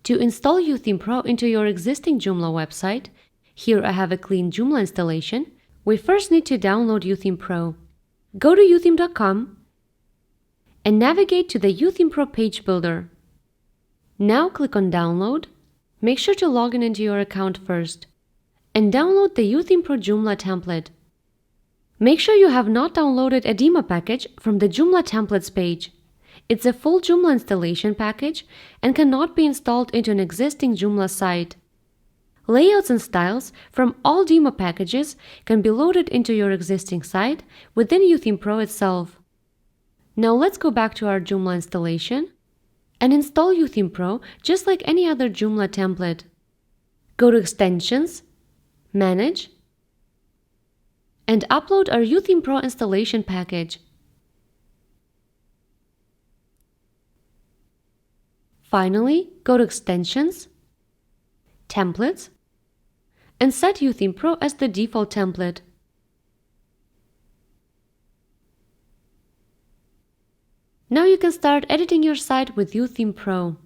To install YOOtheme Pro into your existing Joomla website, here I have a clean Joomla installation, we first need to download YOOtheme Pro. Go to YOOtheme.com and navigate to the YOOtheme Pro page builder. Now click on Download. Make sure to log in into your account first and download the YOOtheme Pro Joomla template. Make sure you have not downloaded a demo package from the Joomla templates page. It's a full Joomla installation package and cannot be installed into an existing Joomla site. Layouts and styles from all demo packages can be loaded into your existing site within YOOtheme Pro itself. Now let's go back to our Joomla installation and install YOOtheme Pro just like any other Joomla template. Go to Extensions, Manage, and upload our YOOtheme Pro installation package. Finally, go to Extensions, Templates, and set YOOtheme Pro as the default template. Now you can start editing your site with YOOtheme Pro.